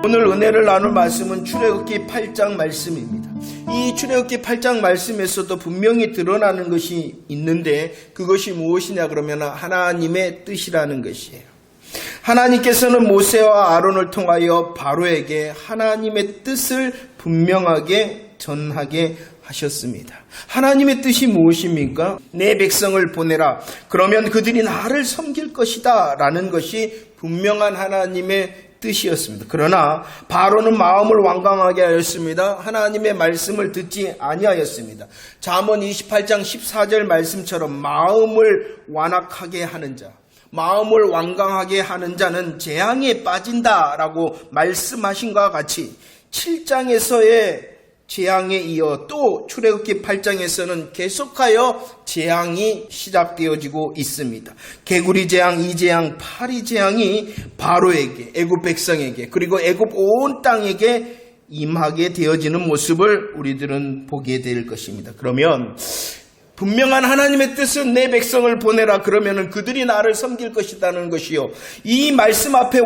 오늘 은혜를 나눌 말씀은 출애굽기 8장 말씀입니다. 이 출애굽기 8장 말씀에서도 분명히 드러나는 것이 있는데 그것이 무엇이냐 그러면 하나님의 뜻이라는 것이에요. 하나님께서는 모세와 아론을 통하여 바로에게 하나님의 뜻을 분명하게 전하게 하셨습니다. 하나님의 뜻이 무엇입니까? 내 백성을 보내라. 그러면 그들이 나를 섬길 것이다 라는 것이 분명한 하나님의 뜻이었습니다. 그러나 바로는 마음을 완강하게 하였습니다. 하나님의 말씀을 듣지 아니하였습니다. 잠언 28장 14절 말씀처럼 마음을 완악하게 하는 자, 마음을 완강하게 하는 자는 재앙에 빠진다라고 말씀하신 것과 같이 7장에서의 재앙에 이어 또 출애굽기 8장에서는 계속하여 재앙이 시작되어지고 있습니다. 개구리 재앙, 이 재앙, 파리 재앙이 바로에게, 애굽 백성에게, 그리고 애굽 온 땅에게 임하게 되어지는 모습을 우리들은 보게 될 것입니다. 그러면 분명한 하나님의 뜻은 내 백성을 보내라. 그러면은 그들이 나를 섬길 것이라는 것이요. 이 말씀 앞에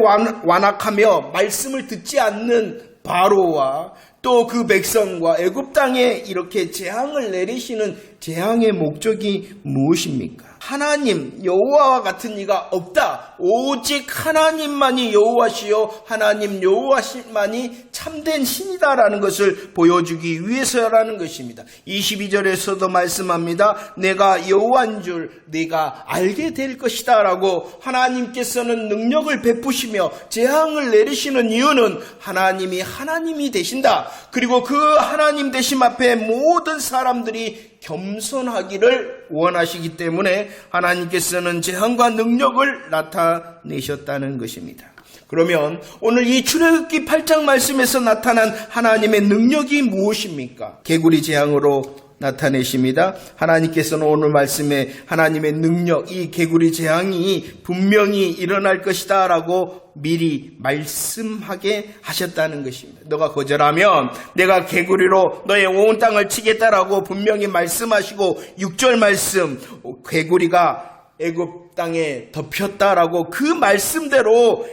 완악하며 말씀을 듣지 않는 바로와 또 그 백성과 애굽 땅에 이렇게 재앙을 내리시는 재앙의 목적이 무엇입니까? 하나님 여호와와 같은 이가 없다. 오직 하나님만이 여호와시요 하나님 여호와만이 참된 신이다라는 것을 보여주기 위해서라는 것입니다. 22절에서도 말씀합니다. 내가 여호와인 줄 네가 알게 될 것이다 라고 하나님께서는 능력을 베푸시며 재앙을 내리시는 이유는 하나님이 되신다. 그리고 그 하나님 되심 앞에 모든 사람들이 겸손하기를 원하시기 때문에 하나님께서는 재앙과 능력을 나타내셨다는 것입니다. 그러면 오늘 이 출애굽기 8장 말씀에서 나타난 하나님의 능력이 무엇입니까? 개구리 재앙으로 나타내십니다. 하나님께서는 오늘 말씀에 하나님의 능력, 이 개구리 재앙이 분명히 일어날 것이다 라고 미리 말씀하게 하셨다는 것입니다. 너가 거절하면 내가 개구리로 너의 온 땅을 치겠다라고 분명히 말씀하시고 6절 말씀, 개구리가 애굽 땅에 덮였다라고 그 말씀대로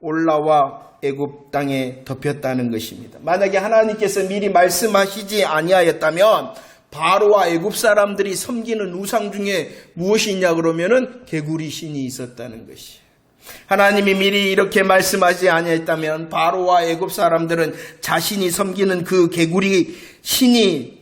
올라와 애굽 땅에 덮였다는 것입니다. 만약에 하나님께서 미리 말씀하시지 아니하였다면 바로와 애굽 사람들이 섬기는 우상 중에 무엇이 있냐 그러면은 개구리 신이 있었다는 것이에요. 하나님이 미리 이렇게 말씀하지 아니했다면 바로와 애굽 사람들은 자신이 섬기는 그 개구리 신이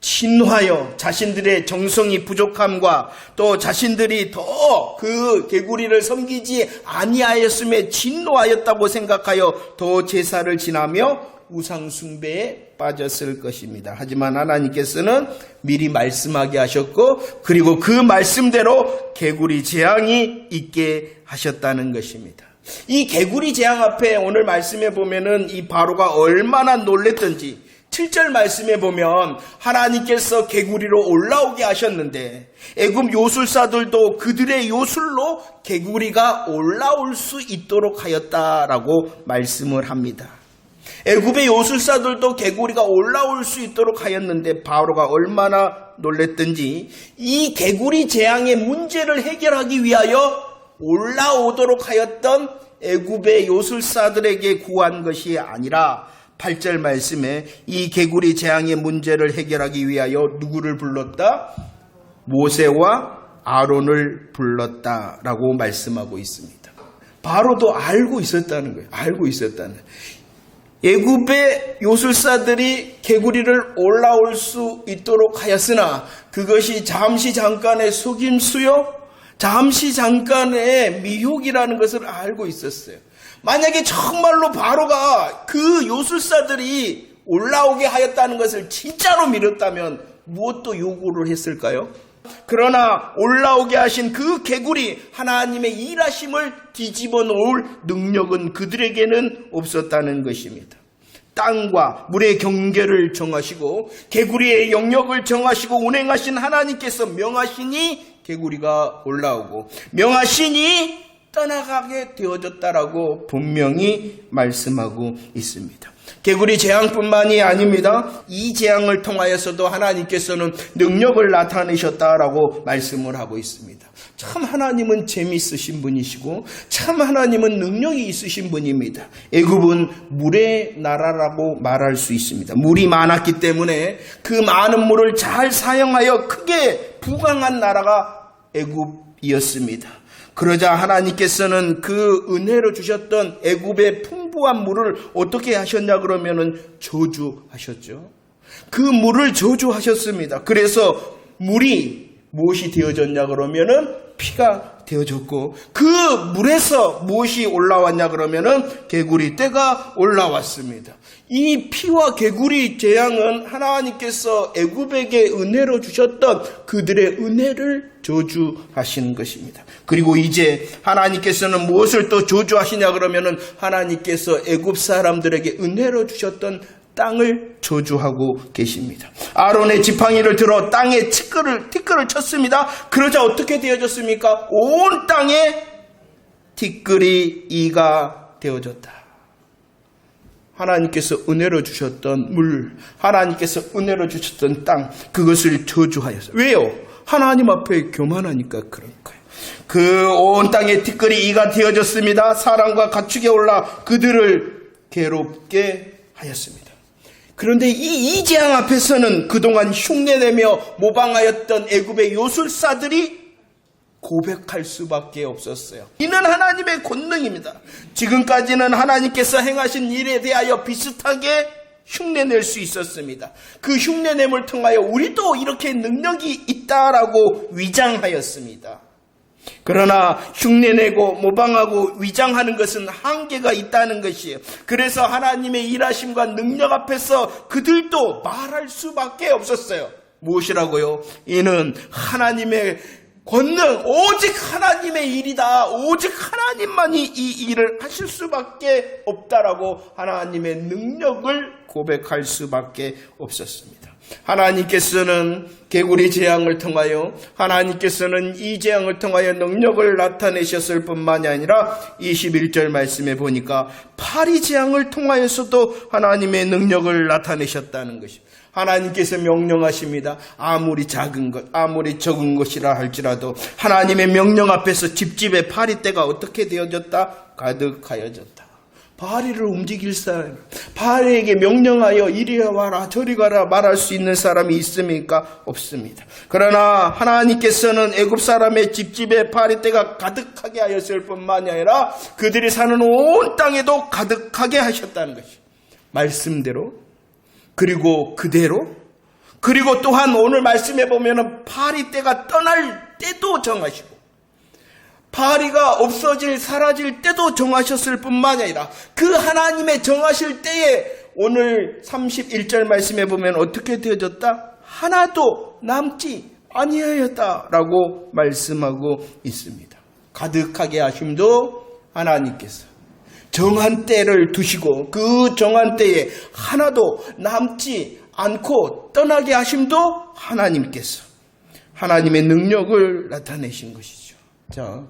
진화하여 자신들의 정성이 부족함과 또 자신들이 더 그 개구리를 섬기지 아니하였음에 진노하였다고 생각하여 더 제사를 지나며 우상 숭배에 빠졌을 것입니다. 하지만 하나님께서는 미리 말씀하게 하셨고 그리고 그 말씀대로 개구리 재앙이 있게 하셨다는 것입니다. 이 개구리 재앙 앞에 오늘 말씀에 보면은 이 바로가 얼마나 놀랬던지 7절 말씀에 보면 하나님께서 개구리로 올라오게 하셨는데 애굽 요술사들도 그들의 요술로 개구리가 올라올 수 있도록 하였다라고 말씀을 합니다. 애굽의 요술사들도 개구리가 올라올 수 있도록 하였는데 바로가 얼마나 놀랬던지 이 개구리 재앙의 문제를 해결하기 위하여 올라오도록 하였던 애굽의 요술사들에게 구한 것이 아니라 8절 말씀에 이 개구리 재앙의 문제를 해결하기 위하여 누구를 불렀다? 모세와 아론을 불렀다라고 말씀하고 있습니다. 바로도 알고 있었다는 거예요. 알고 있었다는 거예요. 애굽의 요술사들이 개구리를 올라올 수 있도록 하였으나 그것이 잠시 잠깐의 속임수요, 잠시 잠깐의 미혹이라는 것을 알고 있었어요. 만약에 정말로 바로가 그 요술사들이 올라오게 하였다는 것을 진짜로 믿었다면 무엇도 요구를 했을까요? 그러나 올라오게 하신 그 개구리 하나님의 일하심을 뒤집어 놓을 능력은 그들에게는 없었다는 것입니다. 땅과 물의 경계를 정하시고 개구리의 영역을 정하시고 운행하신 하나님께서 명하시니 개구리가 올라오고 명하시니 떠나가게 되어졌다라고 분명히 말씀하고 있습니다. 개구리 재앙뿐만이 아닙니다. 이 재앙을 통하여서도 하나님께서는 능력을 나타내셨다라고 말씀을 하고 있습니다. 참 하나님은 재미있으신 분이시고 참 하나님은 능력이 있으신 분입니다. 애굽은 물의 나라라고 말할 수 있습니다. 물이 많았기 때문에 그 많은 물을 잘 사용하여 크게 부강한 나라가 애굽이었습니다. 그러자 하나님께서는 그 은혜로 주셨던 애굽의 풍부한 물을 어떻게 하셨냐 그러면은 저주하셨죠. 그 물을 저주하셨습니다. 그래서 물이 무엇이 되어졌냐 그러면은 피가 되어졌고, 그 물에서 무엇이 올라왔냐 그러면은 개구리 떼가 올라왔습니다. 이 피와 개구리 재앙은 하나님께서 애굽에게 은혜로 주셨던 그들의 은혜를 저주하시는 것입니다. 그리고 이제 하나님께서는 무엇을 또 저주하시냐 그러면은 하나님께서 애굽 사람들에게 은혜로 주셨던 땅을 저주하고 계십니다. 아론의 지팡이를 들어 땅에 티끌을 쳤습니다. 그러자 어떻게 되어졌습니까? 온 땅에 티끌이 이가 되어졌다. 하나님께서 은혜로 주셨던 물, 하나님께서 은혜로 주셨던 땅, 그것을 저주하였어요. 왜요? 하나님 앞에 교만하니까 그런 거예요. 그 온 땅에 티끌이 이가 되어졌습니다. 사람과 가축에 올라 그들을 괴롭게 하였습니다. 그런데 이 재앙 앞에서는 그동안 흉내내며 모방하였던 애굽의 요술사들이 고백할 수밖에 없었어요. 이는 하나님의 권능입니다. 지금까지는 하나님께서 행하신 일에 대하여 비슷하게 흉내낼 수 있었습니다. 그 흉내냄을 통하여 우리도 이렇게 능력이 있다라고 위장하였습니다. 그러나 흉내내고 모방하고 위장하는 것은 한계가 있다는 것이에요. 그래서 하나님의 일하심과 능력 앞에서 그들도 말할 수밖에 없었어요. 무엇이라고요? 이는 하나님의 권능, 오직 하나님의 일이다. 오직 하나님만이 이 일을 하실 수밖에 없다라고 하나님의 능력을 고백할 수밖에 없었습니다. 하나님께서는 개구리 재앙을 통하여, 하나님께서는 이 재앙을 통하여 능력을 나타내셨을 뿐만이 아니라 21절 말씀에 보니까 파리 재앙을 통하여서도 하나님의 능력을 나타내셨다는 것입니다. 하나님께서 명령하십니다. 아무리 작은 것, 아무리 적은 것이라 할지라도 하나님의 명령 앞에서 집집의 파리떼가 어떻게 되어졌다? 가득하여졌다. 바알을 움직일 사람, 바알에게 명령하여 이리 와라 저리 가라 말할 수 있는 사람이 있습니까? 없습니다. 그러나 하나님께서는 애굽 사람의 집집에 파리떼가 가득하게 하였을 뿐만이 아니라 그들이 사는 온 땅에도 가득하게 하셨다는 것이 말씀대로, 그리고 그대로, 그리고 또한 오늘 말씀해 보면은 파리떼가 떠날 때도 정하시고 파리가 없어질 사라질 때도 정하셨을 뿐만이 아니라 그 하나님의 정하실 때에 오늘 31절 말씀에 보면 어떻게 되어졌다? 하나도 남지 아니하였다라고 말씀하고 있습니다. 가득하게 하심도 하나님께서 정한 때를 두시고 그 정한 때에 하나도 남지 않고 떠나게 하심도 하나님께서 하나님의 능력을 나타내신 것이죠. 자,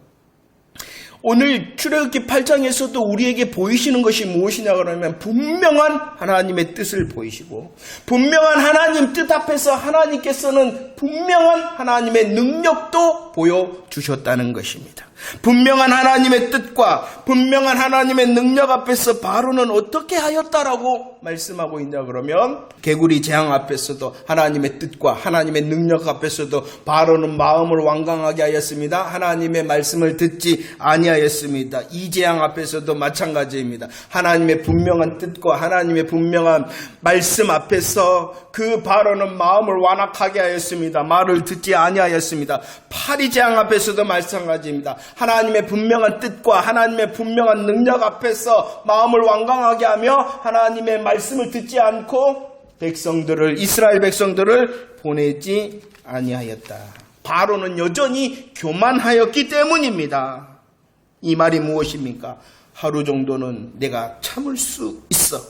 오늘 출애굽기 8장에서도 우리에게 보이시는 것이 무엇이냐 그러면 분명한 하나님의 뜻을 보이시고 분명한 하나님 뜻 앞에서 하나님께서는 분명한 하나님의 능력도 보여주셨다는 것입니다. 분명한 하나님의 뜻과 분명한 하나님의 능력 앞에서 바로는 어떻게 하였다라고 말씀하고 있냐 그러면 개구리 재앙 앞에서도 하나님의 뜻과 하나님의 능력 앞에서도 바로는 마음을 완강하게 하였습니다. 하나님의 말씀을 듣지 아니하였습니다. 이 재앙 앞에서도 마찬가지입니다. 하나님의 분명한 뜻과 하나님의 분명한 말씀 앞에서 그 바로는 마음을 완악하게 하였습니다. 말을 듣지 아니하였습니다. 파리 재앙 앞에서도 마찬가지입니다. 하나님의 분명한 뜻과 하나님의 분명한 능력 앞에서 마음을 완강하게 하며 하나님의 말씀을 듣지 않고 백성들을, 이스라엘 백성들을 보내지 아니하였다. 바로는 여전히 교만하였기 때문입니다. 이 말이 무엇입니까? 하루 정도는 내가 참을 수 있어.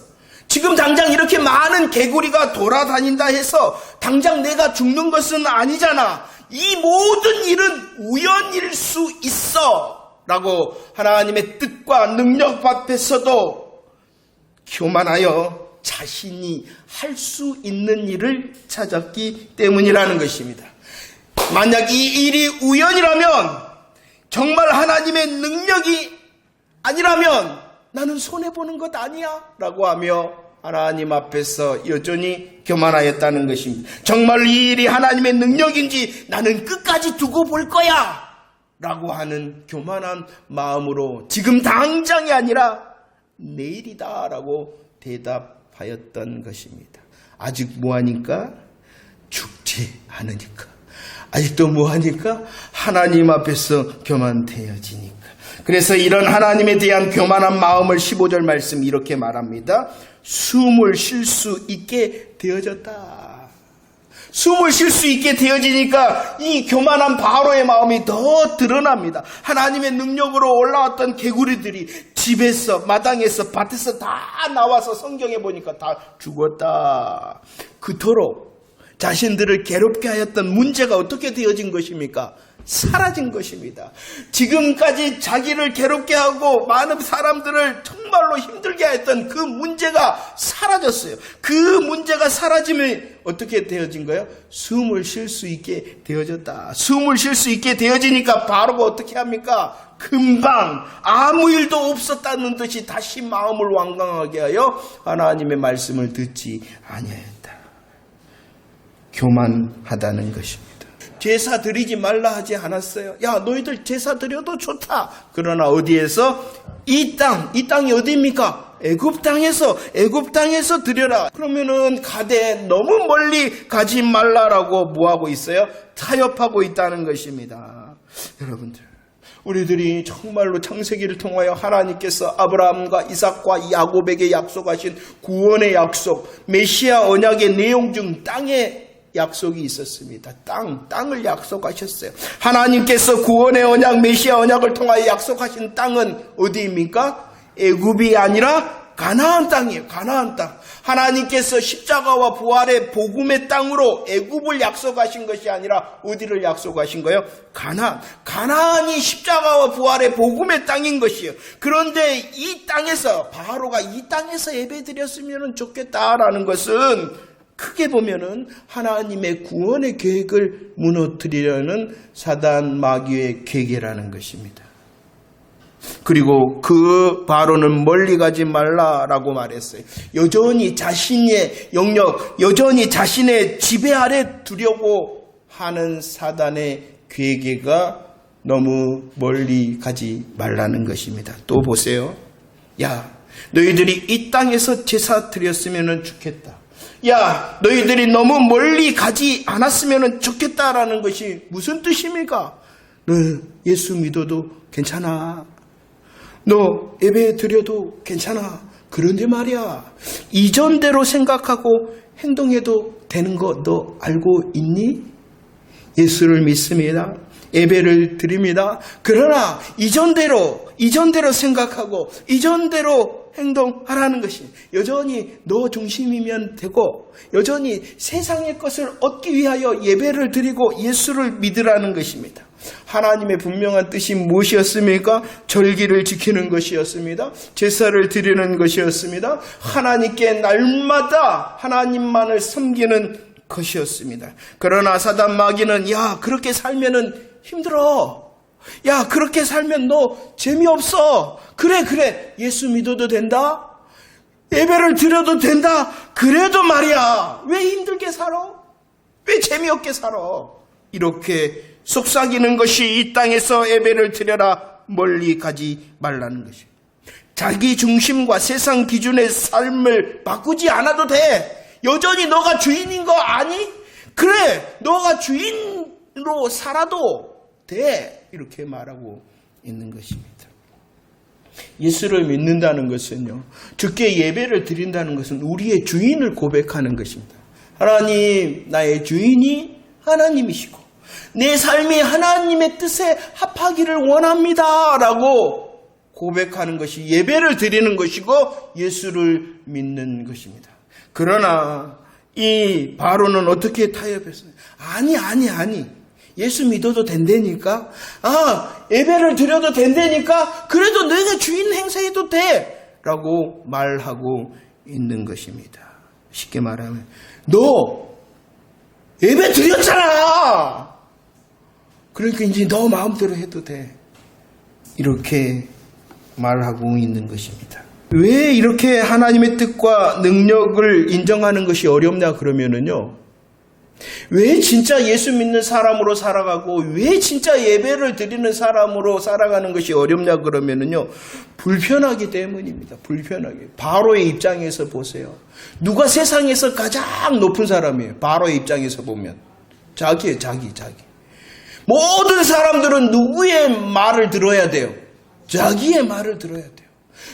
지금 당장 이렇게 많은 개구리가 돌아다닌다 해서 당장 내가 죽는 것은 아니잖아. 이 모든 일은 우연일 수 있어 라고 하나님의 뜻과 능력 앞에서도 교만하여 자신이 할 수 있는 일을 찾았기 때문이라는 것입니다. 만약 이 일이 우연이라면 정말 하나님의 능력이 아니라면 나는 손해보는 것 아니야 라고 하며 하나님 앞에서 여전히 교만하였다는 것입니다. 정말 이 일이 하나님의 능력인지 나는 끝까지 두고 볼 거야 라고 하는 교만한 마음으로 지금 당장이 아니라 내일이다 라고 대답하였던 것입니다. 아직 뭐하니까? 죽지 않으니까. 아직도 뭐하니까? 하나님 앞에서 교만되어지니까. 그래서 이런 하나님에 대한 교만한 마음을 15절 말씀 이렇게 말합니다. 숨을 쉴 수 있게 되어졌다. 숨을 쉴 수 있게 되어지니까 이 교만한 바로의 마음이 더 드러납니다. 하나님의 능력으로 올라왔던 개구리들이 집에서, 마당에서, 밭에서 다 나와서 성경에 보니까 다 죽었다. 그토록 자신들을 괴롭게 하였던 문제가 어떻게 되어진 것입니까? 사라진 것입니다. 지금까지 자기를 괴롭게 하고 많은 사람들을 정말로 힘들게 했던 그 문제가 사라졌어요. 그 문제가 사라지면 어떻게 되어진 거예요? 숨을 쉴 수 있게 되어졌다. 숨을 쉴 수 있게 되어지니까 바로가 어떻게 합니까? 금방 아무 일도 없었다는 듯이 다시 마음을 완강하게 하여 하나님의 말씀을 듣지 아니하였다. 교만하다는 것입니다. 제사 드리지 말라 하지 않았어요. 야, 너희들 제사 드려도 좋다. 그러나 어디에서? 이 땅이 어디입니까? 애굽 땅에서 드려라. 그러면은 가되 너무 멀리 가지 말라라고 뭐하고 있어요? 타협하고 있다는 것입니다. 여러분들, 우리들이 정말로 창세기를 통하여 하나님께서 아브라함과 이삭과 야곱에게 약속하신 구원의 약속, 메시아 언약의 내용 중 땅의 약속이 있었습니다. 땅을 약속하셨어요. 하나님께서 구원의 언약, 메시아 언약을 통하여 약속하신 땅은 어디입니까? 애굽이 아니라 가나안 땅이에요. 가나안 땅. 하나님께서 십자가와 부활의 복음의 땅으로 애굽을 약속하신 것이 아니라 어디를 약속하신 거예요? 가나안. 가나안이 십자가와 부활의 복음의 땅인 것이에요. 그런데 이 땅에서, 바로가 이 땅에서 예배드렸으면 좋겠다라는 것은 크게 보면은 하나님의 구원의 계획을 무너뜨리려는 사단 마귀의 계획이라는 것입니다. 그리고 그 바로는 멀리 가지 말라라고 말했어요. 여전히 자신의 영역, 여전히 자신의 지배 아래 두려고 하는 사단의 계획가 너무 멀리 가지 말라는 것입니다. 또 보세요. 야, 너희들이 이 땅에서 제사 드렸으면 좋겠다. 야, 너희들이 너무 멀리 가지 않았으면 좋겠다라는 것이 무슨 뜻입니까? 너 예수 믿어도 괜찮아. 너 예배 드려도 괜찮아. 그런데 말이야, 이전대로 생각하고 행동해도 되는 거 너 알고 있니? 예수를 믿습니다. 예배를 드립니다. 그러나 이전대로 생각하고 이전대로 행동하라는 것이 여전히 너 중심이면 되고 여전히 세상의 것을 얻기 위하여 예배를 드리고 예수를 믿으라는 것입니다. 하나님의 분명한 뜻이 무엇이었습니까? 절기를 지키는 것이었습니다. 제사를 드리는 것이었습니다. 하나님께 날마다 하나님만을 섬기는 것이었습니다. 그러나 사단 마귀는 야, 그렇게 살면은 힘들어. 야, 그렇게 살면 너 재미없어. 그래. 예수 믿어도 된다. 예배를 드려도 된다. 그래도 말이야. 왜 힘들게 살아? 왜 재미없게 살아? 이렇게 속삭이는 것이 이 땅에서 예배를 드려라. 멀리 가지 말라는 것이. 자기 중심과 세상 기준의 삶을 바꾸지 않아도 돼. 여전히 너가 주인인 거 아니? 그래. 너가 주인으로 살아도 돼. 이렇게 말하고 있는 것입니다. 예수를 믿는다는 것은요, 주께 예배를 드린다는 것은 우리의 주인을 고백하는 것입니다. 하나님, 나의 주인이 하나님이시고 내 삶이 하나님의 뜻에 합하기를 원합니다 라고 고백하는 것이 예배를 드리는 것이고 예수를 믿는 것입니다. 그러나 이 바로는 어떻게 타협했어요? 아니. 예수 믿어도 된다니까. 예배를 드려도 된다니까. 그래도 내가 주인 행세해도 돼. 라고 말하고 있는 것입니다. 쉽게 말하면 너 예배 드렸잖아. 그러니까 이제 너 마음대로 해도 돼. 이렇게 말하고 있는 것입니다. 왜 이렇게 하나님의 뜻과 능력을 인정하는 것이 어렵냐 그러면은요. 왜 진짜 예수 믿는 사람으로 살아가고 왜 진짜 예배를 드리는 사람으로 살아가는 것이 어렵냐 그러면은요. 불편하기 때문입니다. 불편하게. 바로의 입장에서 보세요. 누가 세상에서 가장 높은 사람이에요. 바로의 입장에서 보면. 자기예요. 자기. 모든 사람들은 누구의 말을 들어야 돼요? 자기의 말을 들어야 돼요.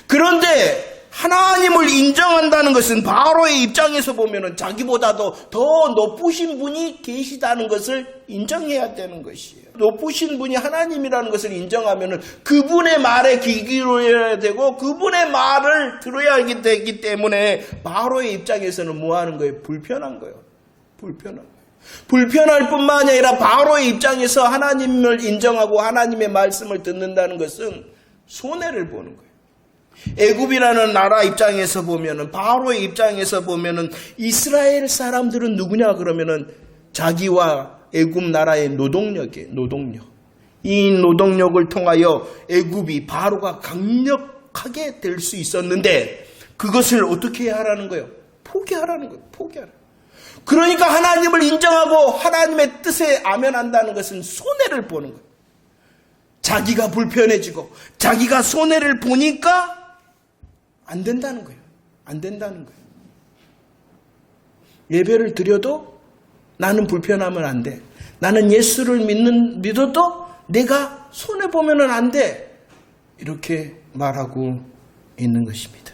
그런데 하나님을 인정한다는 것은 바로의 입장에서 보면은 자기보다도 더 높으신 분이 계시다는 것을 인정해야 되는 것이에요. 높으신 분이 하나님이라는 것을 인정하면은 그분의 말에 귀 기울여야 되고 그분의 말을 들어야 되기 때문에 바로의 입장에서는 뭐 하는 거예요? 불편한 거예요. 불편할 뿐만 아니라 바로의 입장에서 하나님을 인정하고 하나님의 말씀을 듣는다는 것은 손해를 보는 거예요. 애굽이라는 나라 입장에서 보면은 바로의 입장에서 보면은 이스라엘 사람들은 누구냐 그러면은 자기와 애굽 나라의 노동력이에요. 노동력. 이 노동력을 통하여 애굽이 바로가 강력하게 될 수 있었는데 그것을 어떻게 하라는 거예요? 포기하라는 거예요. 그러니까 하나님을 인정하고 하나님의 뜻에 아멘한다는 것은 손해를 보는 거예요. 자기가 불편해지고 자기가 손해를 보니까 안 된다는 거예요. 예배를 드려도 나는 불편하면 안 돼. 나는 예수를 믿어도 내가 손해보면 안 돼. 이렇게 말하고 있는 것입니다.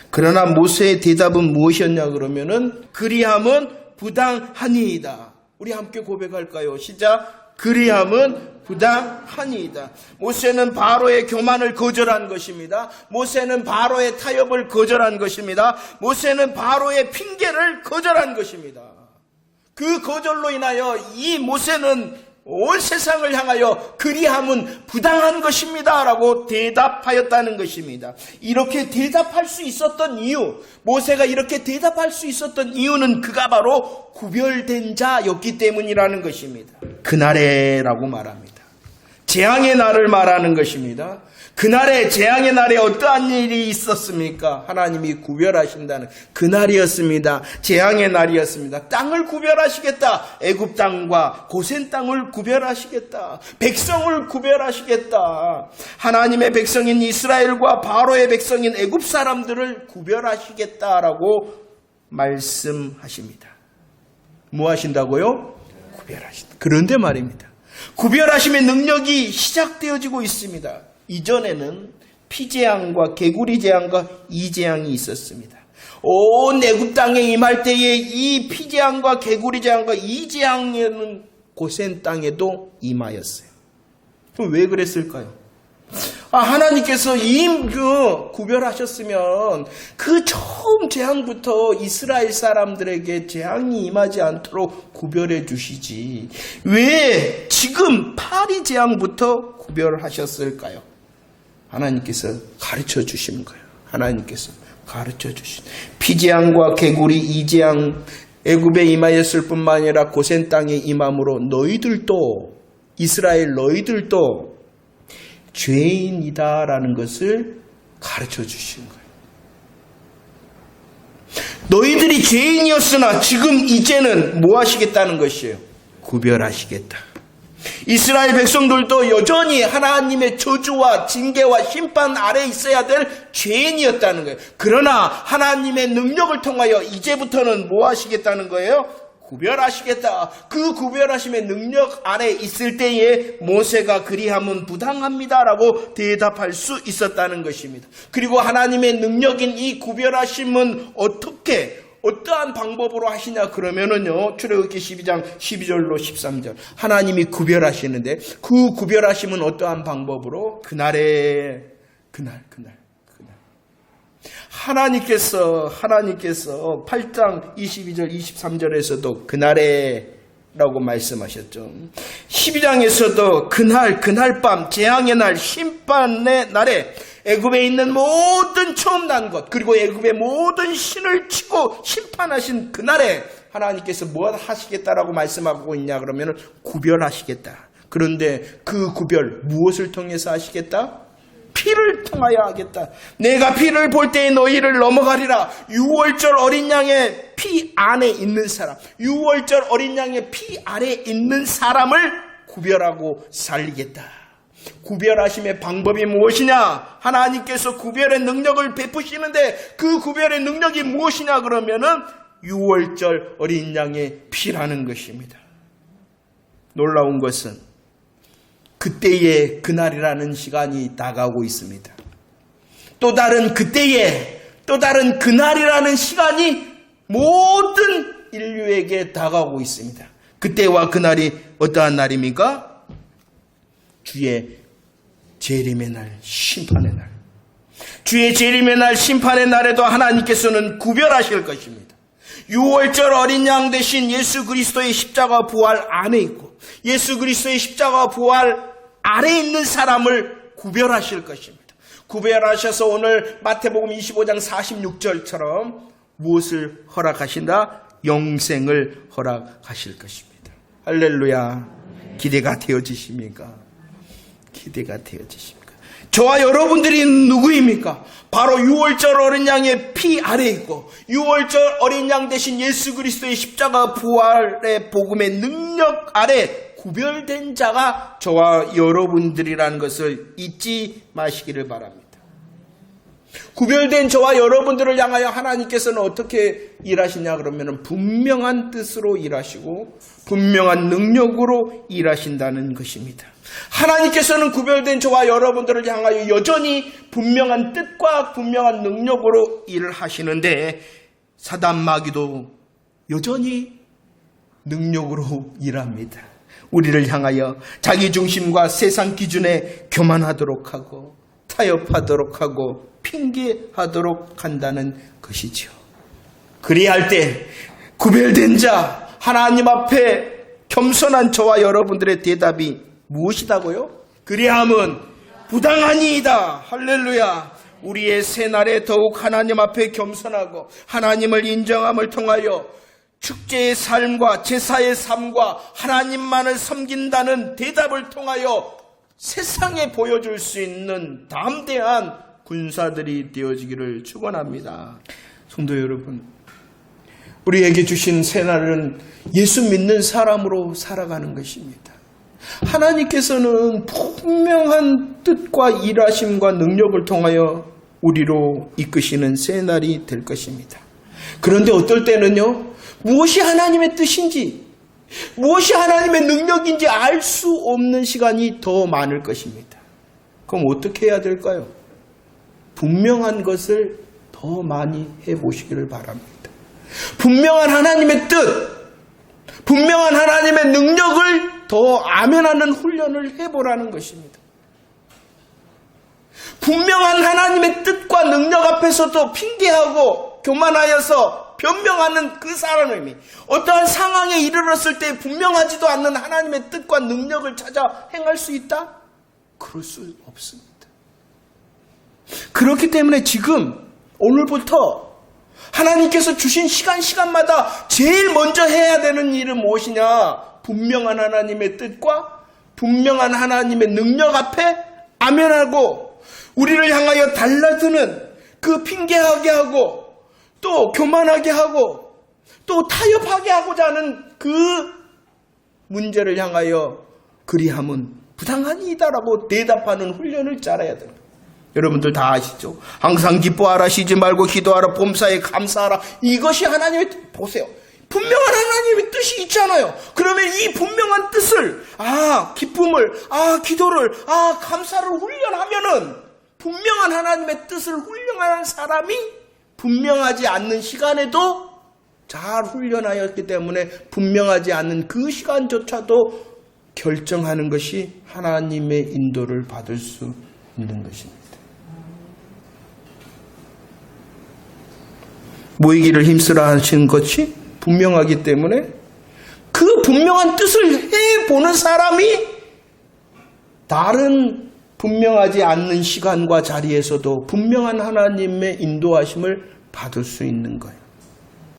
그러나 모세의 대답은 무엇이었냐 그러면은 그리함은 부당하니이다. 우리 함께 고백할까요? 시작. 그리함은 부당하니이다. 모세는 바로의 교만을 거절한 것입니다. 모세는 바로의 타협을 거절한 것입니다. 모세는 바로의 핑계를 거절한 것입니다. 그 거절로 인하여 이 모세는 온 세상을 향하여 그리함은 부당한 것입니다 라고 대답하였다는 것입니다. 이렇게 대답할 수 있었던 이유, 모세가 이렇게 대답할 수 있었던 이유는 그가 바로 구별된 자였기 때문이라는 것입니다. 그날에라고 말합니다. 재앙의 날을 말하는 것입니다. 그날에 재앙의 날에 어떠한 일이 있었습니까? 하나님이 구별하신다는 그날이었습니다. 재앙의 날이었습니다. 땅을 구별하시겠다. 애굽 땅과 고센 땅을 구별하시겠다. 백성을 구별하시겠다. 하나님의 백성인 이스라엘과 바로의 백성인 애굽 사람들을 구별하시겠다라고 말씀하십니다. 뭐 하신다고요? 구별하신다. 그런데 말입니다. 구별하심의 능력이 시작되어지고 있습니다. 이전에는 피재앙과 개구리 재앙과 이재앙이 있었습니다. 온 애굽 땅에 임할 때에 이 피재앙과 개구리 재앙과 이재앙에는 고센 땅에도 임하였어요. 그럼 왜 그랬을까요? 하나님께서 구별하셨으면 그 처음 재앙부터 이스라엘 사람들에게 재앙이 임하지 않도록 구별해 주시지. 왜 지금 파리 재앙부터 구별하셨을까요? 하나님께서 가르쳐 주신 거예요. 하나님께서 가르쳐 주신. 피재앙과 개구리, 이재앙 애굽에 임하였을 뿐만 아니라 고센 땅에 임함으로 이스라엘 너희들도 죄인이다라는 것을 가르쳐 주신 거예요. 너희들이 죄인이었으나 지금 이제는 뭐 하시겠다는 것이에요? 구별하시겠다. 이스라엘 백성들도 여전히 하나님의 저주와 징계와 심판 아래 있어야 될 죄인이었다는 거예요. 그러나 하나님의 능력을 통하여 이제부터는 뭐 하시겠다는 거예요? 구별하시겠다. 그 구별하심의 능력 아래 있을 때에 모세가 그리함은 부당합니다라고 대답할 수 있었다는 것입니다. 그리고 하나님의 능력인 이 구별하심은 어떠한 방법으로 하시냐 그러면은요, 출애굽기 12장 12절로 13절 하나님이 구별하시는데 그 구별하심은 어떠한 방법으로? 그날 하나님께서 8장 22절 23절에서도 그날에 라고 말씀하셨죠. 12장에서도 그날 밤 재앙의 날 심판의 날에 애굽에 있는 모든 처음 난 것 그리고 애굽의 모든 신을 치고 심판하신 그날에 하나님께서 뭐 하시겠다라고 말씀하고 있냐 그러면 구별하시겠다. 그런데 그 구별 무엇을 통해서 하시겠다? 피를 통하여 하겠다. 내가 피를 볼 때에 너희를 넘어가리라. 6월절 어린 양의 피 안에 있는 사람, 6월절 어린 양의 피 안에 있는 사람을 구별하고 살리겠다. 구별하심의 방법이 무엇이냐? 하나님께서 구별의 능력을 베푸시는데 그 구별의 능력이 무엇이냐 그러면은 6월절 어린 양의 피라는 것입니다. 놀라운 것은 그때의 그날이라는 시간이 다가오고 있습니다. 또 다른 그때의 또 다른 그날이라는 시간이 모든 인류에게 다가오고 있습니다. 그때와 그날이 어떠한 날입니까? 주의 재림의 날, 심판의 날. 주의 재림의 날, 심판의 날에도 하나님께서는 구별하실 것입니다. 6월절 어린 양 대신 예수 그리스도의 십자가 부활 안에 있고 예수 그리스도의 십자가 부활 아래 있는 사람을 구별하실 것입니다. 구별하셔서 오늘 마태복음 25장 46절처럼 무엇을 허락하신다? 영생을 허락하실 것입니다. 할렐루야. 기대가 되어지십니까? 기대가 되어지십니까? 저와 여러분들이 누구입니까? 바로 6월절 어린 양의 피 아래 있고 6월절 어린 양 대신 예수 그리스도의 십자가 부활의 복음의 능력 아래 구별된 자가 저와 여러분들이라는 것을 잊지 마시기를 바랍니다. 구별된 저와 여러분들을 향하여 하나님께서는 어떻게 일하시냐 그러면 분명한 뜻으로 일하시고 분명한 능력으로 일하신다는 것입니다. 하나님께서는 구별된 저와 여러분들을 향하여 여전히 분명한 뜻과 분명한 능력으로 일을 하시는데 사단 마귀도 여전히 능력으로 일합니다. 우리를 향하여 자기 중심과 세상 기준에 교만하도록 하고 타협하도록 하고 핑계하도록 한다는 것이죠. 그리할 때 구별된 자 하나님 앞에 겸손한 저와 여러분들의 대답이 무엇이다고요? 그리함은 부당하니이다. 할렐루야. 우리의 새날에 더욱 하나님 앞에 겸손하고 하나님을 인정함을 통하여 축제의 삶과 제사의 삶과 하나님만을 섬긴다는 대답을 통하여 세상에 보여줄 수 있는 담대한 군사들이 되어지기를 축원합니다. 성도 여러분, 우리에게 주신 새날은 예수 믿는 사람으로 살아가는 것입니다. 하나님께서는 분명한 뜻과 일하심과 능력을 통하여 우리로 이끄시는 새날이 될 것입니다. 그런데 어떨 때는요, 무엇이 하나님의 뜻인지, 무엇이 하나님의 능력인지 알 수 없는 시간이 더 많을 것입니다. 그럼 어떻게 해야 될까요? 분명한 것을 더 많이 해보시기를 바랍니다. 분명한 하나님의 뜻, 분명한 하나님의 능력을 더 아멘하는 훈련을 해보라는 것입니다. 분명한 하나님의 뜻과 능력 앞에서도 핑계하고 교만하여서 변명하는 그 사람이 어떠한 상황에 이르렀을 때 분명하지도 않는 하나님의 뜻과 능력을 찾아 행할 수 있다? 그럴 수 없습니다. 그렇기 때문에 지금 오늘부터 하나님께서 주신 시간마다 제일 먼저 해야 되는 일은 무엇이냐? 분명한 하나님의 뜻과 분명한 하나님의 능력 앞에 아멘하고 우리를 향하여 달라드는 그 핑계하게 하고 또 교만하게 하고 또 타협하게 하고자 하는 그 문제를 향하여 그리함은 부당하니이다라고 대답하는 훈련을 잘해야 됩니다. 여러분들 다 아시죠? 항상 기뻐하라, 쉬지 말고 기도하라, 범사에 감사하라. 이것이 하나님의 뜻. 보세요. 분명한 하나님의 뜻이 있잖아요. 그러면 이 분명한 뜻을, 기쁨을, 기도를, 감사를 훈련하면은 분명한 하나님의 뜻을 훈련하는 사람이 분명하지 않는 시간에도 잘 훈련하였기 때문에 분명하지 않는 그 시간조차도 결정하는 것이 하나님의 인도를 받을 수 있는 것입니다. 모이기를 힘쓰라 하시는 것이 분명하기 때문에 그 분명한 뜻을 해보는 사람이 다른 분명하지 않는 시간과 자리에서도 분명한 하나님의 인도하심을 받을 수 있는 거예요.